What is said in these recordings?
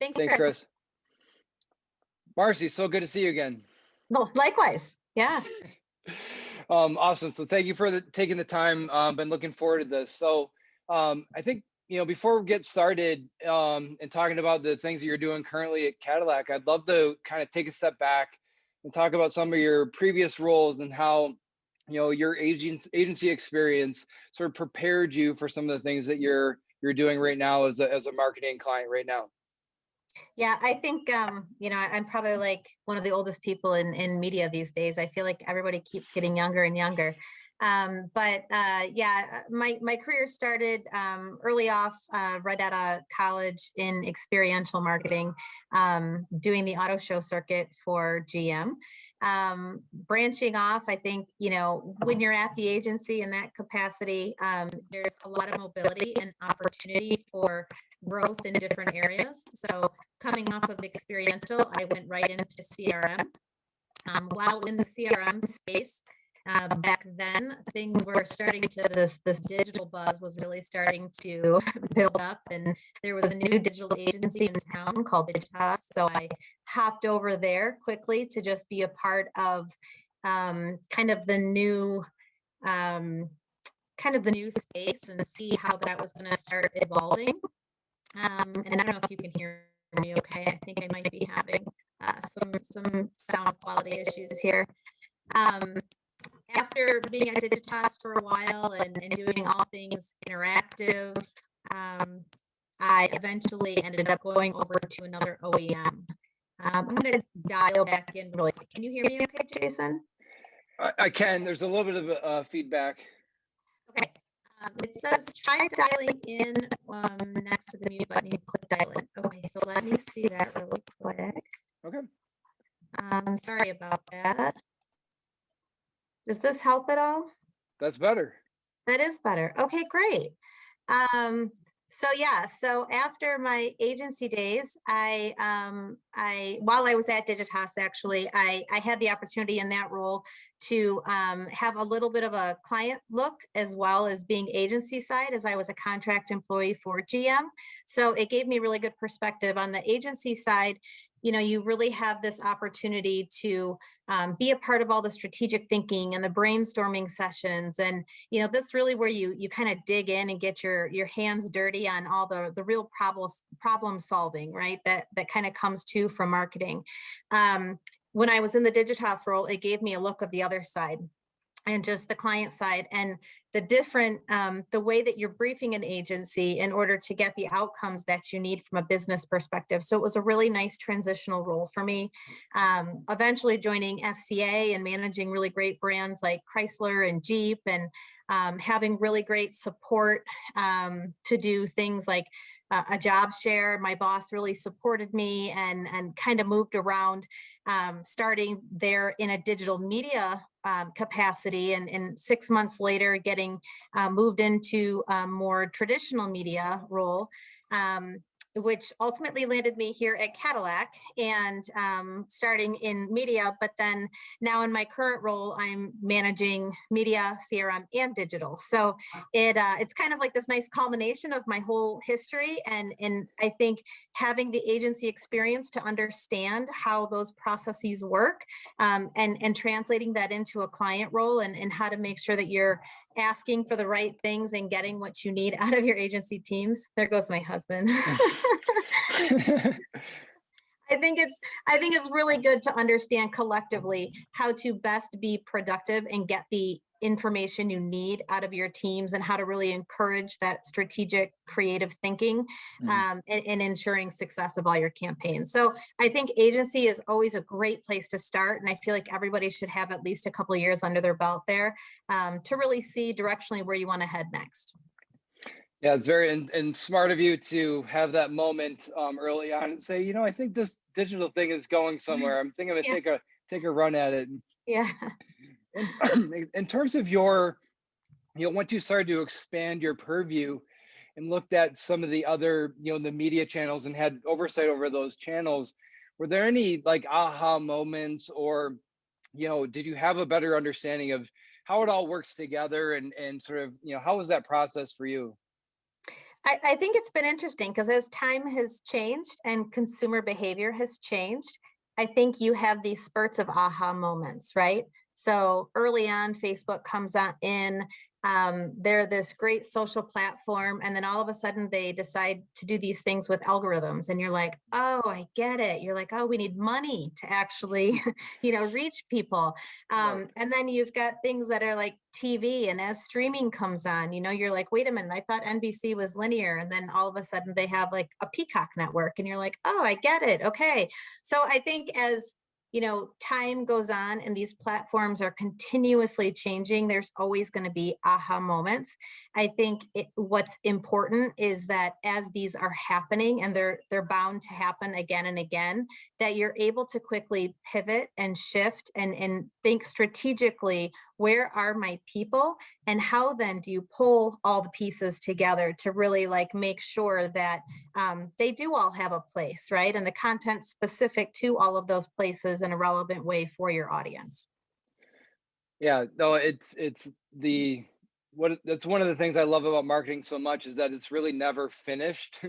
Thanks, Thanks, Chris. Chris. Marcie, so good to see you again. No, likewise. Yeah. Awesome. So thank you for taking the time. Been looking forward to this. So I think, before we get started and talking about the things that you're doing currently at Cadillac, I'd love to kind of take a step back and talk about some of your previous roles and how, your agency experience sort of prepared you for some of the things that you're doing right now as a marketing client right now. Yeah, I think I'm probably like one of the oldest people in media these days. I feel like everybody keeps getting younger and younger. Yeah, my career started early off, right out of college in experiential marketing, doing the auto show circuit for GM. Branching off, I think, when you're at the agency in that capacity, there's a lot of mobility and opportunity for growth in different areas. So coming off of experiential, I went right into CRM. While in the CRM space, back then, things were starting to, this digital buzz was really starting to build up, and there was a new digital agency in town called Digitas. So I hopped over there quickly to just be a part of kind of the new space and see how that was going to start evolving. And I don't know if you can hear me okay. I think I might be having some sound quality issues here. After being at Digitas for a while and doing all things interactive, I eventually ended up going over to another OEM. I'm going to dial back in really quick. Can you hear me okay, Jason? I can. There's a little bit of feedback. Okay. It says try dialing in next to the mute button. You click dial in. Okay, so let me see that really quick. Okay. Sorry about that. Does this help at all? That's better. That is better. Okay, great. So after my agency days, while I was at Digitas, actually, I had the opportunity in that role to have a little bit of a client look as well as being agency side, as I was a contract employee for GM. So it gave me really good perspective on the agency side. You really have this opportunity to be a part of all the strategic thinking and the brainstorming sessions. And, that's really where you kind of dig in and get your hands dirty on all the real problem solving, right? That kind of comes to from marketing. When I was in the Digitas role, it gave me a look of the other side and just the client side and the different, the way that you're briefing an agency in order to get the outcomes that you need from a business perspective. So it was a really nice transitional role for me. Eventually joining FCA and managing really great brands like Chrysler and Jeep, and having really great support to do things like a job share. My boss really supported me and kind of moved around, starting there in a digital media capacity, and 6 months later getting moved into a more traditional media role, which ultimately landed me here at Cadillac and starting in media. But then now in my current role, I'm managing media, CRM, and digital. So it's kind of like this nice culmination of my whole history. And I think having the agency experience to understand how those processes work, and translating that into a client role, and how to make sure that you're asking for the right things and getting what you need out of your agency teams. There goes my husband. I think it's really good to understand collectively how to best be productive and get the information you need out of your teams, and how to really encourage that strategic creative thinking, and ensuring success of all your campaigns. So I think agency is always a great place to start, and I feel like everybody should have at least a couple of years under their belt there, to really see directionally where you want to head next. Yeah, it's very and smart of you to have that moment early on and say, I think this digital thing is going somewhere. I'm thinking I'm gonna take a run at it. Yeah. In terms of your, once you started to expand your purview and looked at some of the other, the media channels and had oversight over those channels, were there any like aha moments, or, did you have a better understanding of how it all works together, and sort of, how was that process for you? I think it's been interesting because as time has changed and consumer behavior has changed, I think you have these spurts of aha moments, right? So early on, Facebook comes on in. They're this great social platform, and then all of a sudden they decide to do these things with algorithms, and you're like, "Oh, I get it." You're like, "Oh, we need money to actually, reach people." Right. And then you've got things that are like TV, and as streaming comes on, you're like, wait a minute, I thought NBC was linear. And then all of a sudden they have like a Peacock network, and you're like, oh, I get it. Okay. So I think as time goes on and these platforms are continuously changing, there's always going to be aha moments. I think what's important is that as these are happening, and they're bound to happen again and again, that you're able to quickly pivot and shift and think strategically, where are my people, and how then do you pull all the pieces together to really like make sure that they do all have a place, right? And the content specific to all of those places in a relevant way for your audience. Yeah, no, it's the what that's one of the things I love about marketing so much is that it's really never finished.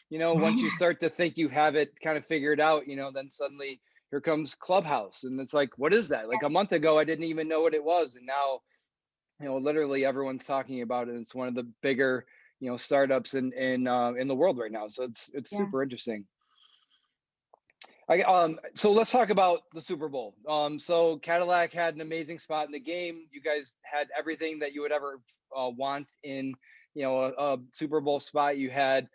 Once you Right. start to think you have it kind of figured out, then suddenly here comes Clubhouse, and it's like, what is that? Like a month ago, I didn't even know what it was, and now, literally everyone's talking about it. It's one of the bigger, startups in the world right now. So it's Yeah. super interesting. So let's talk about the Super Bowl. So Cadillac had an amazing spot in the game. You guys had everything that you would ever want in, a Super Bowl spot. You had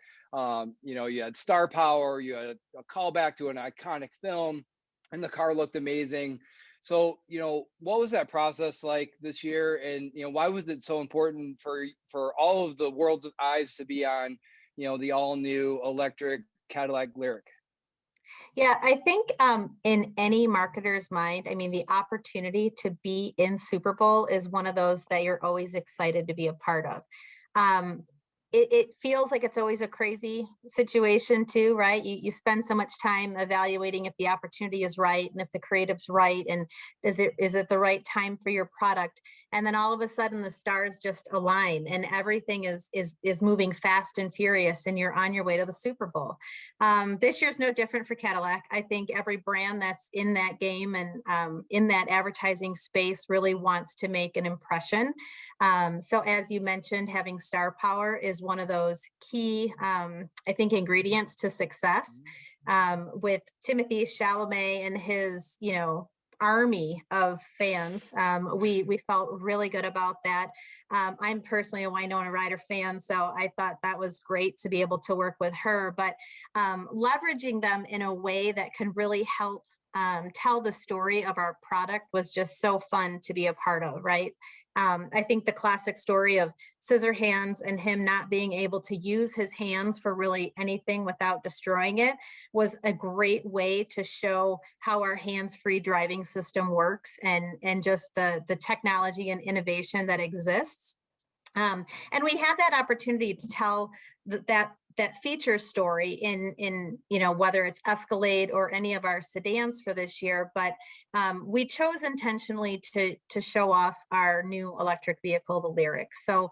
star power, you had a callback to an iconic film, and the car looked amazing. So, what was that process like this year, and why was it so important for all of the world's eyes to be on, the all new electric Cadillac Lyric? Yeah, I think in any marketer's mind, I mean, the opportunity to be in Super Bowl is one of those that you're always excited to be a part of. Um, it feels like it's always a crazy situation too, right? You spend so much time evaluating if the opportunity is right and if the creative's right, and is it the right time for your product? And then all of a sudden the stars just align and everything is moving fast and furious, and you're on your way to the Super Bowl. This year's no different for Cadillac. I think every brand that's in that game and in that advertising space really wants to make an impression. So as you mentioned, having star power is one of those key, I think, ingredients to success. With Timothy Chalamet and his, army of fans, we felt really good about that. I'm personally a Winona Ryder fan, so I thought that was great to be able to work with her. But leveraging them in a way that can really help tell the story of our product was just so fun to be a part of, right? I think the classic story of scissor hands and him not being able to use his hands for really anything without destroying it was a great way to show how our hands-free driving system works, and just the technology and innovation that exists. And we had that opportunity to tell that feature story in whether it's Escalade or any of our sedans for this year. But we chose intentionally to show off our new electric vehicle, the Lyric. So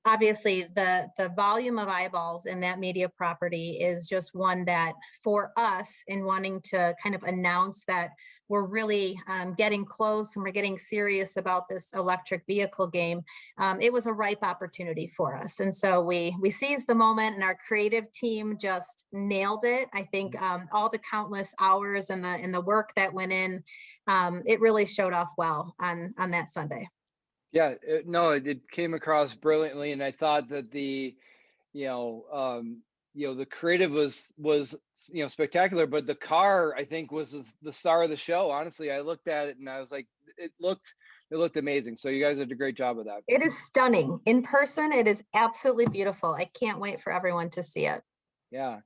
obviously the volume of eyeballs in that media property is just one that, for us, in wanting to kind of announce that we're really getting close and we're getting serious about this electric vehicle game, it was a ripe opportunity for us. And so we seized the moment, and our creative team just nailed it. I think all the countless hours and the work that went in, it really showed off well on that Sunday. Yeah, no, it came across brilliantly, and I thought that you know, um, the creative was spectacular, but the car, I think, was the star of the show. Honestly, I looked at it and I was like, it looked amazing. So you guys did a great job of that. It is stunning in person. It is absolutely beautiful. I can't wait for everyone to see it. Yeah,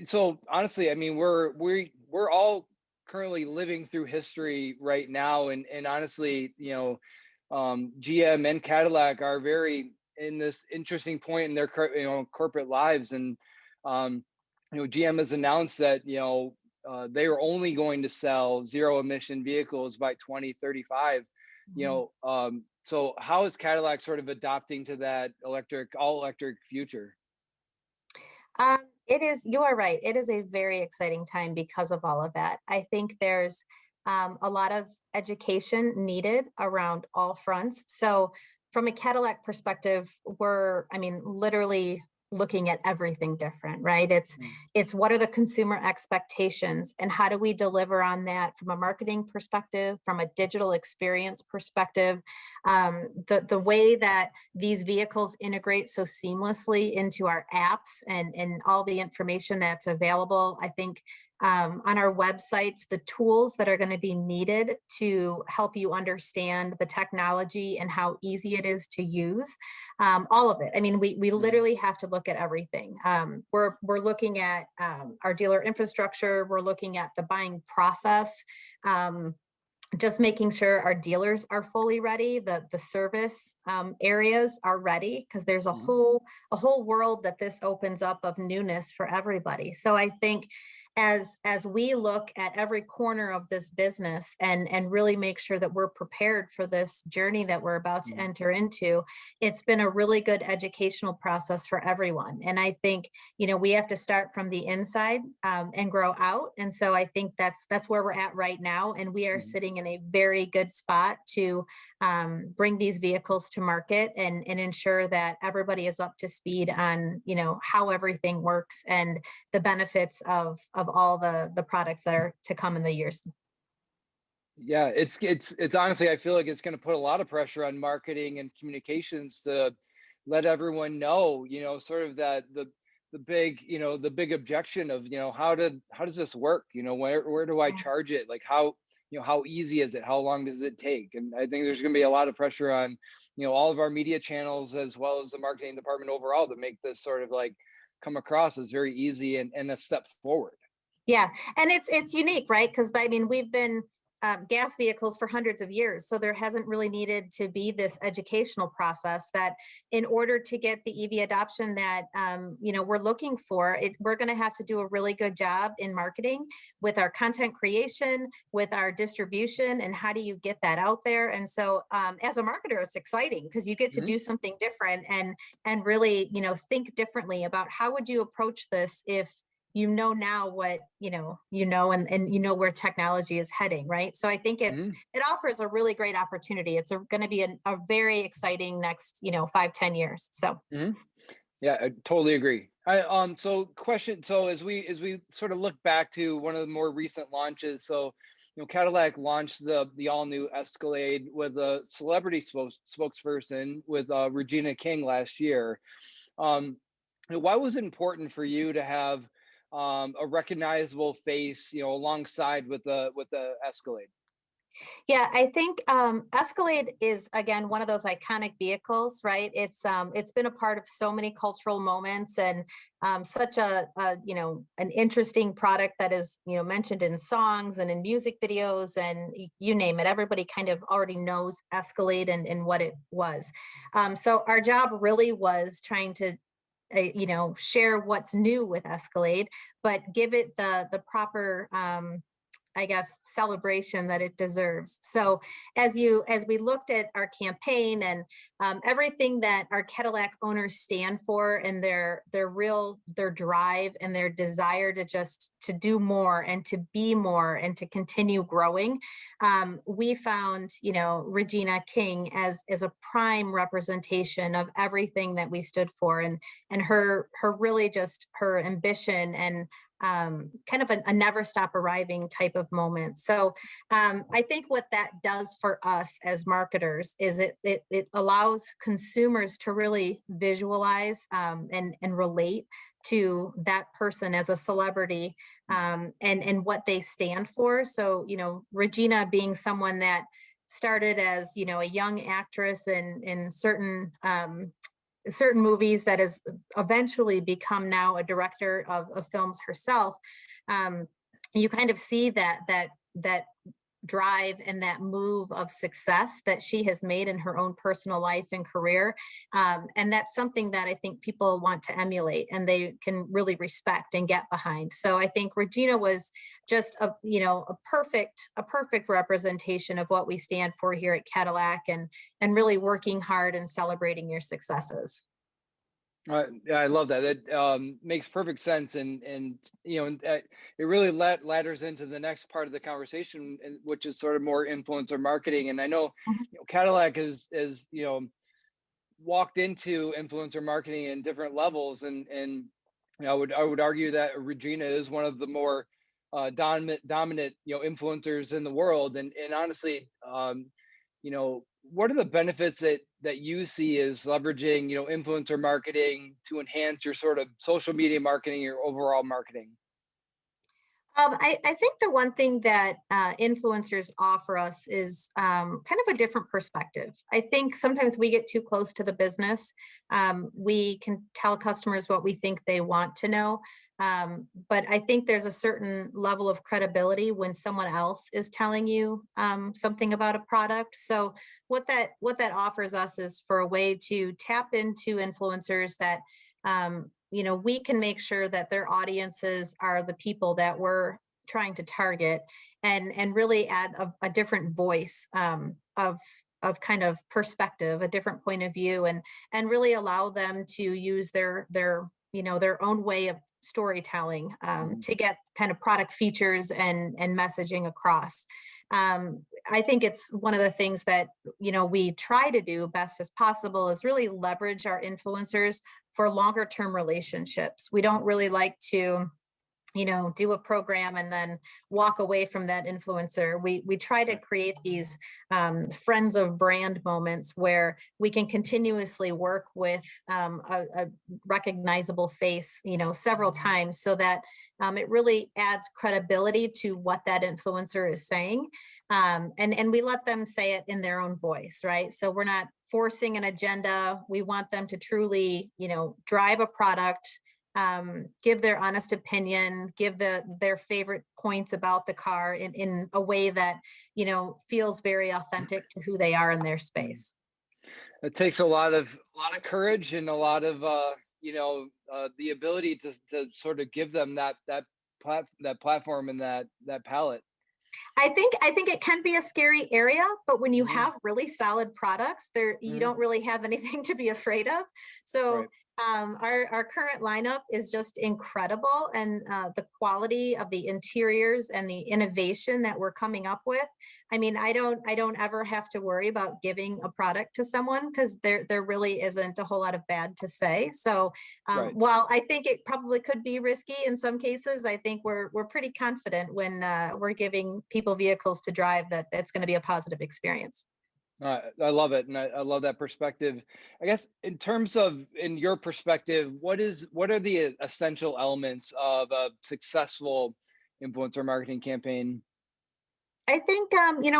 so honestly, I mean, we're all currently living through history right now, and honestly, GM and Cadillac are very in this interesting point in their corporate lives, and um, GM has announced that they are only going to sell zero emission vehicles by 2035. Mhm. So how is Cadillac sort of adopting to that all electric future? It is, you are right. It is a very exciting time because of all of that. I think there's a lot of education needed around all fronts. So, from a Cadillac perspective, I mean, literally looking at everything different, right? Mm, It's what are the consumer expectations and how do we deliver on that from a marketing perspective, from a digital experience perspective, the way that these vehicles integrate so seamlessly into our apps and all the information that's available. I think on our websites, the tools that are going to be needed to help you understand the technology and how easy it is to use, all of it. I mean, we mm, literally have to look at everything. We're looking at our dealer infrastructure. We're looking at the buying process. Um, just making sure our dealers are fully ready, the service areas are ready, because there's mm, a whole world that this opens up of newness for everybody. So I think as we look at every corner of this business and really make sure that we're prepared for this journey that we're about to mm, enter into, it's been a really good educational process for everyone. And I think, we have to start from the inside and grow out. And so I think that's where we're at right now. And we are mm. sitting in a very good spot to bring these vehicles to market and ensure that everybody is up to speed on, how everything works and the benefits of all the products that are to come in the years. Yeah, it's honestly, I feel like it's going to put a lot of pressure on marketing and communications to let everyone know, sort of that the big, the big objection of, how does this work? Where do I charge it? Like how easy is it? How long does it take? And I think there's going to be a lot of pressure on, all of our media channels as well as the marketing department overall to make this sort of like come across as very easy and a step forward. Yeah, and it's unique, right? Because I mean, we've been gas vehicles for hundreds of years, so there hasn't really needed to be this educational process. That in order to get the EV adoption that we're looking for, we're going to have to do a really good job in marketing with our content creation, with our distribution, and how do you get that out there? And so, as a marketer, it's exciting because you get to Mhm, do something different and really think differently about how would you approach this if now what and where technology is heading, right? So I think mhm. it offers a really great opportunity. It's going to be a very exciting next 5-10 years. So Mhm. Yeah, I totally agree. So question, so as we sort of look back to one of the more recent launches, so Cadillac launched the all new Escalade with a celebrity spokesperson with Regina King last year. Um, why was it important for you to have a recognizable face, alongside with the Escalade? yeah, I think Escalade is again one of those iconic vehicles, right? It's been a part of so many cultural moments and such a an interesting product that is mentioned in songs and in music videos and you name it. Everybody kind of already knows Escalade and what it was. So our job really was trying to share what's new with Escalade, but give it the proper I guess celebration that it deserves. So as we looked at our campaign and everything that our Cadillac owners stand for and their drive and their desire to do more and to be more and to continue growing, we found Regina King as a prime representation of everything that we stood for and her really just her ambition and kind of a never stop arriving type of moment. So I think what that does for us as marketers is it allows consumers to really visualize and relate to that person as a celebrity and what they stand for. So Regina being someone that started as a young actress in certain movies that has eventually become now a director of films herself. um, you kind of see that drive and that move of success that she has made in her own personal life and career. And that's something that I think people want to emulate and they can really respect and get behind. So I think Regina was just a perfect representation of what we stand for here at Cadillac and really working hard and celebrating your successes. Yeah, I love that. That makes perfect sense, and it really ladders into the next part of the conversation, which is sort of more influencer marketing. And I know, Mhm. Cadillac is walked into influencer marketing in different levels, and I would argue that Regina is one of the more dominant influencers in the world. And honestly, what are the benefits that you see as leveraging influencer marketing to enhance your sort of social media marketing, your overall marketing? I think the one thing that influencers offer us is kind of a different perspective. I think sometimes we get too close to the business. We can tell customers what we think they want to know. But I think there's a certain level of credibility when someone else is telling you something about a product. So what that offers us is for a way to tap into influencers that we can make sure that their audiences are the people that we're trying to target, and really add a different voice of kind of perspective, a different point of view, and really allow them to use their own way of storytelling Mhm. to get kind of product features and messaging across. I think it's one of the things that we try to do best as possible is really leverage our influencers for longer term relationships. We don't really like to do a program and then walk away from that influencer. We try to create these friends of brand moments where we can continuously work with a recognizable face, several times, so that it really adds credibility to what that influencer is saying. And we let them say it in their own voice, right? So we're not forcing an agenda. We want them to truly, drive a product, give their honest opinion, give their favorite points about the car in a way that feels very authentic to who they are in their Mhm. space. It takes a lot of courage and a lot of the ability to sort of give them that platform and that palette. I think it can be a scary area, but when you Hmm. have really solid products, there you Hmm. don't really have anything to be afraid of. So Right. our current lineup is just incredible, and the quality of the interiors and the innovation that we're coming up with. I mean, I don't ever have to worry about giving a product to someone because there really isn't a whole lot of bad to say. So Right. while I think it probably could be risky in some cases, I think we're pretty confident when we're giving people vehicles to drive that that's going to be a positive experience. I love it, and I love that perspective. I guess in your perspective, what are the essential elements of a successful influencer marketing campaign? I think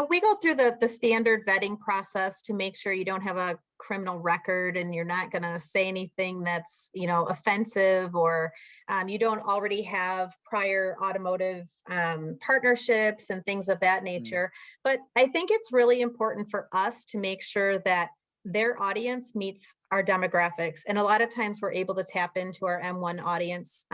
we go through the standard vetting process to make sure you don't have a criminal record and you're not going to say anything that's offensive, or you don't already have prior automotive partnerships and things of that Mm. nature. But I think it's really important for us to make sure that their audience meets our demographics. And a lot of times we're able to tap into our M1 audience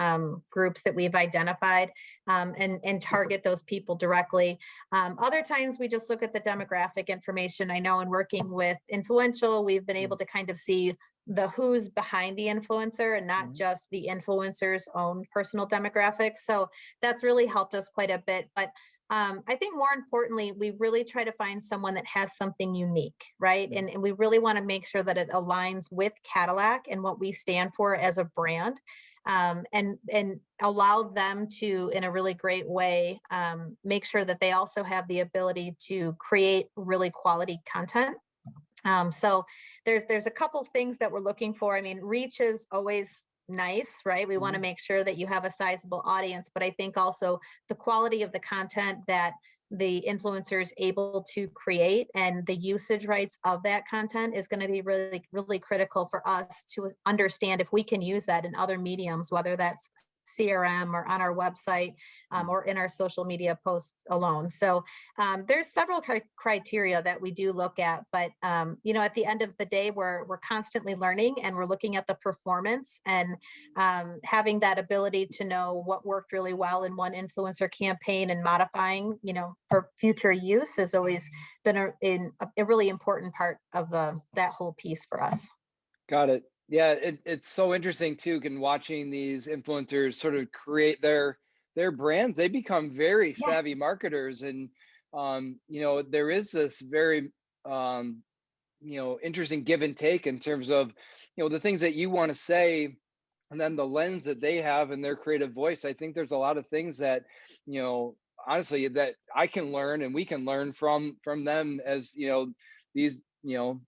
groups that we've identified, and target those people directly. Other times we just look at the demographic information. I know in working with influential, we've been able Mm. to kind of see the who's behind the influencer and not Mhm. just the influencer's own personal demographics. So that's really helped us quite a bit. But I think more importantly, we really try to find someone that has something unique, right? Mm. And we really want to make sure that it aligns with Cadillac and what we stand for as a brand, and allow them to, in a really great way, make sure that they also have the ability to create really quality content. So there's a couple things that we're looking for. I mean, reach is always nice, right? We want to Mhm. make sure that you have a sizable audience, but I think also the quality of the content that the influencer is able to create and the usage rights of that content is going to be really, really critical for us to understand if we can use that in other mediums, whether that's CRM or on our website, Mm. or in our social media posts alone. So there's several criteria that we do look at, but at the end of the day, we're constantly learning and we're looking at the performance, and having that ability to know what worked really well in one influencer campaign and modifying, for future use has always been a really important part of the that whole piece for us. Got it. Yeah, it's so interesting too, can watching these influencers sort of create their brands. They become very Yeah, savvy marketers, and there is this very um, interesting give and take in terms of, the things that you want to say, and then the lens that they have and their creative voice. I think there's a lot of things that, you know, honestly, that I can learn and we can learn from them as, these,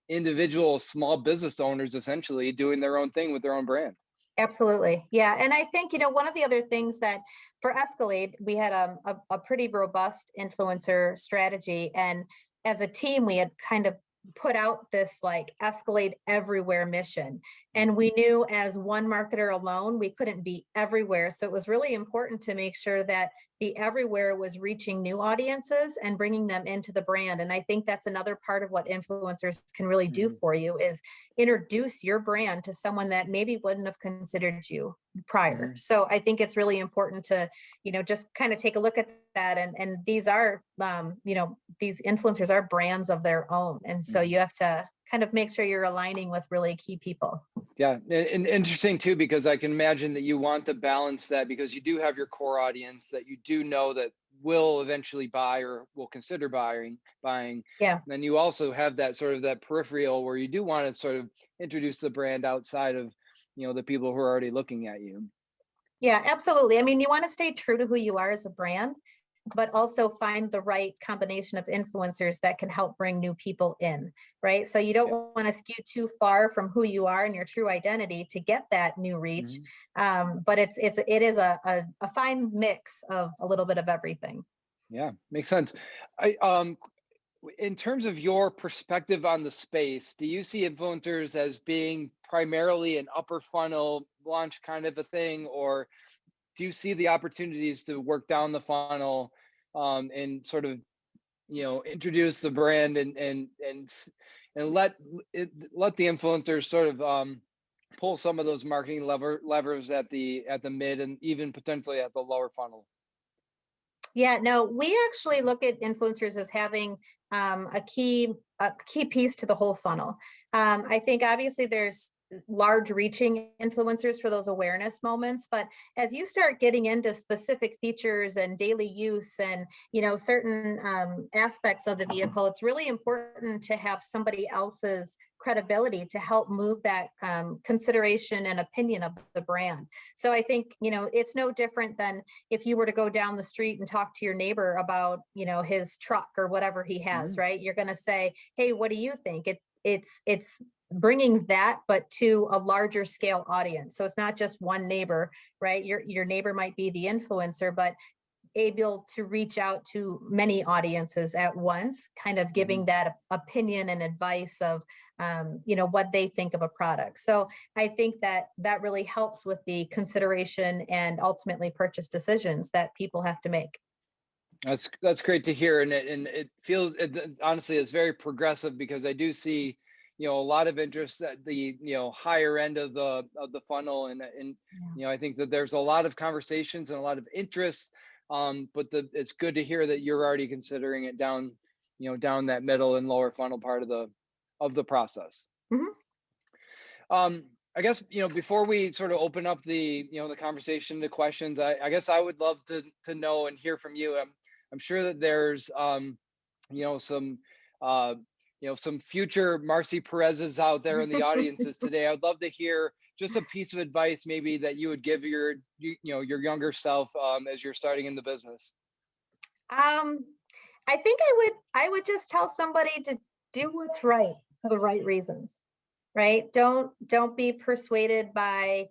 individual small business owners essentially doing their own thing with their own brand. absolutely. Yeah. And I think, one of the other things that for Escalade, we had a pretty robust influencer strategy. And as a team, we had kind of put out this like Escalade everywhere mission. And Mhm. we knew as one marketer alone, we couldn't be everywhere. So it was really important to make sure that the everywhere was reaching new audiences and bringing them into the brand. And I think that's another part of what influencers can really do Mhm. for you is introduce your brand to someone that maybe wouldn't have considered you prior. Mhm. So I think it's really important to, just kind of take a look at that. And these are, these influencers are brands of their own. And so Mhm. you have to kind of make sure you're aligning with really key people. Yeah, and interesting too, because I can imagine that you want to balance that because you do have your core audience that you do know that will eventually buy or will consider buying. Yeah. Then you also have that sort of that peripheral where you do want to sort of introduce the brand outside of, the people who are already looking at you. Yeah, absolutely. I mean, you want to stay true to who you are as a brand, but also find the right combination of influencers that can help bring new people in, right? So you don't Yeah. want to skew too far from who you are and your true identity to get that new reach. Mhm. But it is a fine mix of a little bit of everything. Yeah, makes sense. I In terms of your perspective on the space, do you see influencers as being primarily an upper funnel launch kind of a thing, or do you see the opportunities to work down the funnel, and sort of, introduce the brand and let the influencers sort of pull some of those marketing levers at the mid and even potentially at the lower funnel? Yeah, no, we actually look at influencers as having a key piece to the whole funnel. I think obviously there's large reaching influencers for those awareness moments, but as you start getting into specific features and daily use and certain aspects of the vehicle, it's really important to have somebody else's credibility to help move that consideration and opinion of the brand. So I think it's no different than if you were to go down the street and talk to your neighbor about his truck or whatever he has, Mhm. right? You're going to say, hey, what do you think? It's bringing that but to a larger scale audience, so it's not just one neighbor, right? Your neighbor might be the influencer, but able to reach out to many audiences at once, kind of giving Mhm. that opinion and advice of what they think of a product. So I think that that really helps with the consideration and ultimately purchase decisions that people have to make. That's great to hear, and it feels honestly it's very progressive because I do see, a lot of interest at the, higher end of the funnel, and Yeah. I think that there's a lot of conversations and a lot of interest, but it's good to hear that you're already considering it down, down that middle and lower funnel part of the process. Mhm. I guess, before we sort of open up the conversation to questions, I guess I would love to know and hear from you. I'm sure that there's some uh, some future Marcie Perez's out there in the audiences today. I'd love to hear just a piece of advice maybe that you would give your younger self, as you're starting in the business. um, I think I would just tell somebody to do what's right for the right reasons, right? Don't be persuaded by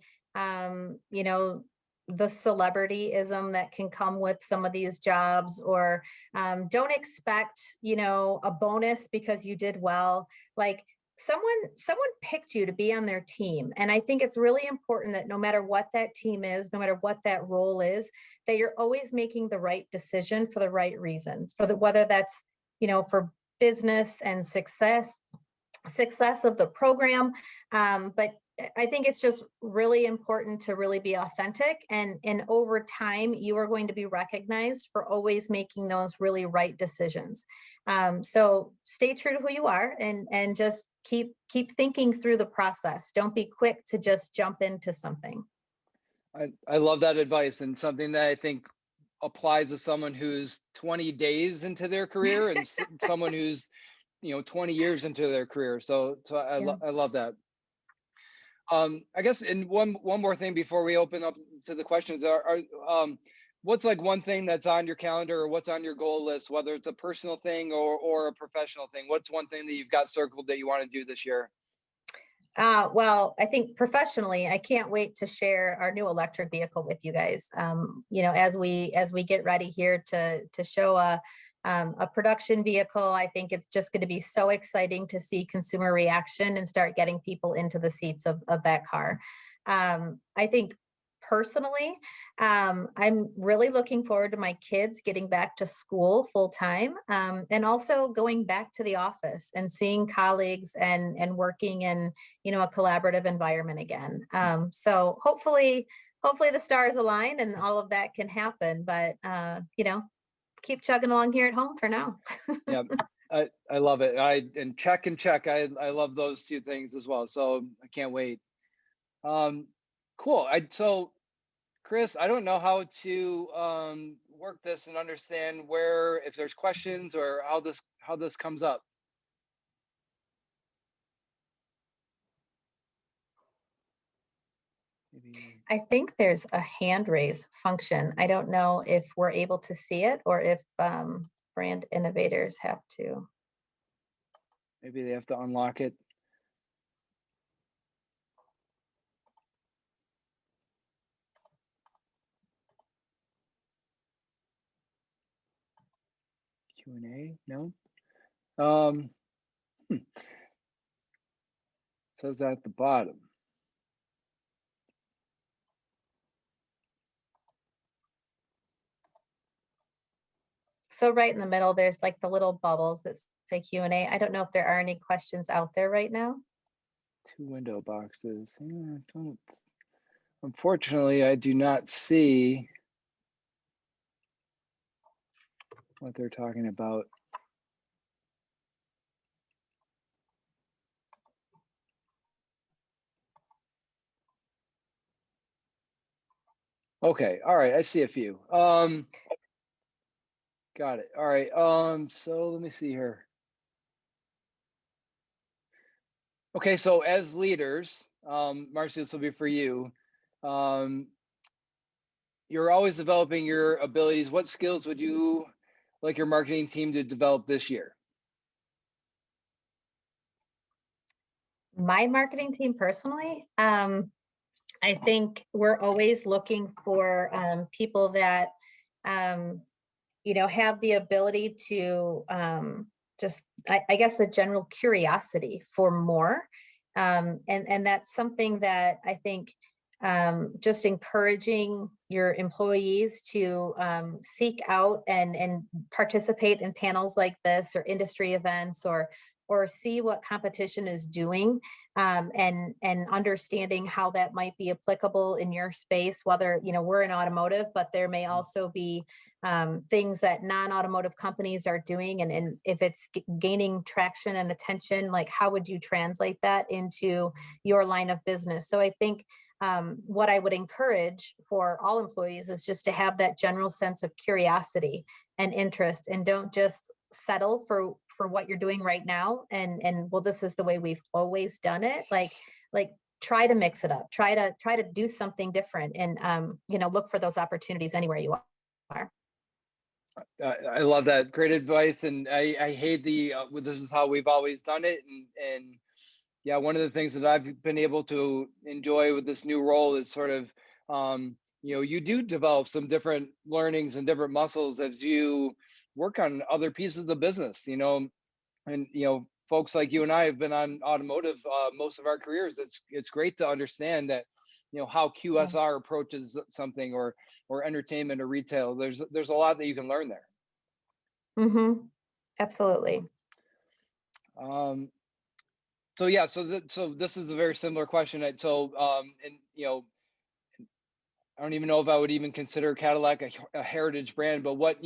the celebrityism that can come with some of these jobs, or don't expect a bonus because you did well. Like someone picked you to be on their team, and I think it's really important that no matter what that team is, no matter what that role is, that you're always making the right decision for the right reasons, for the whether that's for business and success of the program. But I think it's just really important to really be authentic, and over time you are going to be recognized for always making those really right decisions. So stay true to who you are, and just keep thinking through the process. Don't be quick to just jump into something. I love that advice, and something that I think applies to someone who's 20 days into their career and someone who's 20 years into their career. So Yeah. I love that. I guess, and one more thing before we open up to the questions what's like one thing that's on your calendar, or what's on your goal list, whether it's a personal thing or a professional thing? What's one thing that you've got circled that you want to do this year? Well, I think professionally, I can't wait to share our new electric vehicle with you guys. As we get ready here to show a production vehicle, I think it's just going to be so exciting to see consumer reaction and start getting people into the seats of that car. I think personally, I'm really looking forward to my kids getting back to school full time, and also going back to the office and seeing colleagues and working in a collaborative environment again. So hopefully the stars align and all of that can happen. But keep chugging along here at home for now. Yeah, I love it. And check. I love those two things as well. So I can't wait. Cool. So Chris, I don't know how to work this and understand if there's questions or how this comes up. Maybe. I think there's a hand raise function. I don't know if we're able to see it or if brand innovators have to. Maybe they have to unlock it. Q&A? No. It says that at the bottom. So right in the middle, there's like the little bubbles that say Q&A. I don't know if there are any questions out there right now. 2 window boxes. Yeah, unfortunately, I do not see what they're talking about. Okay, all right, I see a few. Got it. All right. So let me see here. Okay, so as leaders, Marcie, this will be for you. You're always developing your abilities. What skills would you like your marketing team to develop this year? My marketing team personally, I think we're always looking for people that have the ability to I guess the general curiosity for more. And that's something that I think just encouraging your employees to seek out and participate in panels like this or industry events or see what competition is doing, and understanding how that might be applicable in your space, whether we're in automotive, but there may also be things that non-automotive companies are doing, and if it's gaining traction and attention, like how would you translate that into your line of business? So I think what I would encourage for all employees is just to have that general sense of curiosity and interest, and don't just settle for what you're doing right now and well, this is the way we've always done it. Like try to mix it up, try to do something different, and look for those opportunities anywhere you are. I love that. Great advice. And I hate this is how we've always done it. And yeah, one of the things that I've been able to enjoy with this new role is sort of, you do develop some different learnings and different muscles as you work on other pieces of the business, and, folks like you and I have been on automotive most of our careers. It's great to understand that, how QSR approaches something, or entertainment or retail. There's a lot that you can learn there. Mm-hmm. Absolutely. So yeah, so this is a very similar question. So and I don't even know if I would even consider Cadillac a heritage brand, but what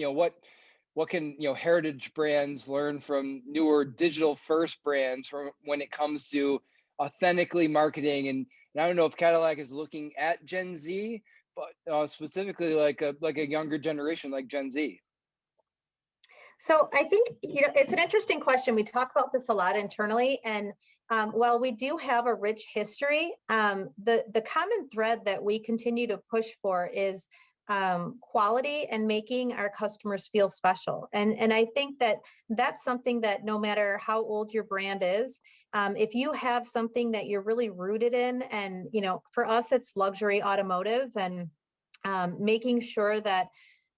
what can, heritage brands learn from newer digital first brands from when it comes to authentically marketing? And I don't know if Cadillac is looking at Gen Z, but specifically like a younger generation like Gen Z. So I think, it's an interesting question. We talk about this a lot internally, and while we do have a rich history, the common thread that we continue to push for is quality and making our customers feel special. And I think that that's something that no matter how old your brand is, if you have something that you're really rooted in, and for us, it's luxury automotive, and making sure that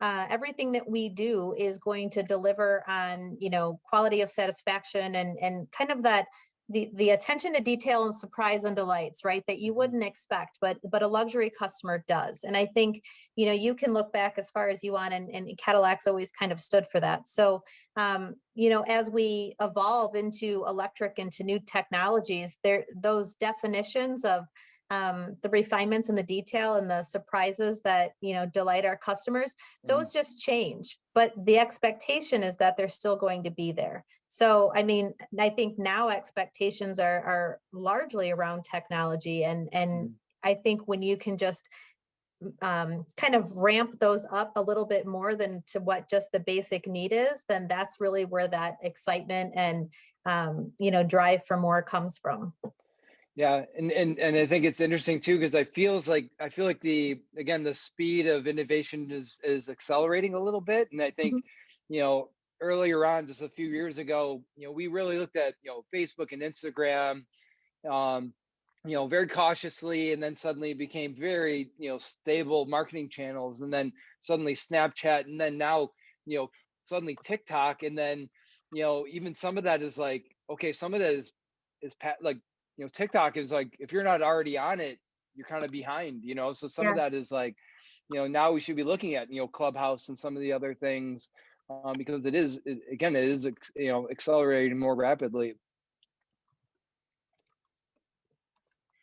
everything that we do is going to deliver on, quality of satisfaction, and kind of that the attention to detail and surprise and delights, right? That you wouldn't expect, but a luxury customer does. And I think, you can look back as far as you want, and Cadillac's always kind of stood for that. So, as we evolve into electric, into new technologies, those definitions of the refinements and the detail and the surprises that delight our customers, those just change, but the expectation is that they're still going to be there. So I mean, I think now expectations are largely around technology, and I think when you can just kind of ramp those up a little bit more than to what just the basic need is, then that's really where that excitement and drive for more comes from. Yeah, and I think it's interesting too, because I feel like the speed of innovation is accelerating a little bit. And I think, Mhm. you know, earlier on, just a few years ago, we really looked at, Facebook and Instagram, um, very cautiously, and then suddenly it became very, stable marketing channels, and then suddenly Snapchat, and then now, you know, suddenly TikTok, and then, even some of that is like, okay, some of that like, TikTok is like, if you're not already on it, you're kind of behind, so some of Yeah. that is like, now we should be looking at, Clubhouse and some of the other things, because again, it is, accelerating more rapidly.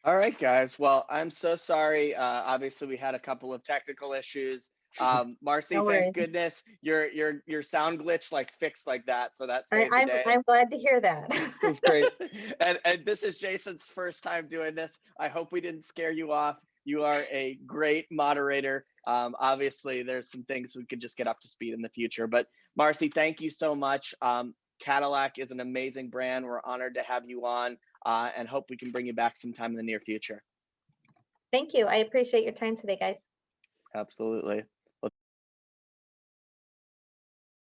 All right, guys. Well, I'm so sorry. Obviously, we had a couple of technical issues. Marcie, No thank worries. goodness your sound glitch like fixed like that, so that saved the I'm day. I'm glad to hear that. That's great. And this is Jason's first time doing this. I hope we didn't scare you off. You are a great moderator. Obviously, there's some things we could just get up to speed in the future. But Marcie, thank you so much. Cadillac is an amazing brand. We're honored to have you on, and hope we can bring you back sometime in the near future. Thank you. I appreciate your time today, guys. Absolutely.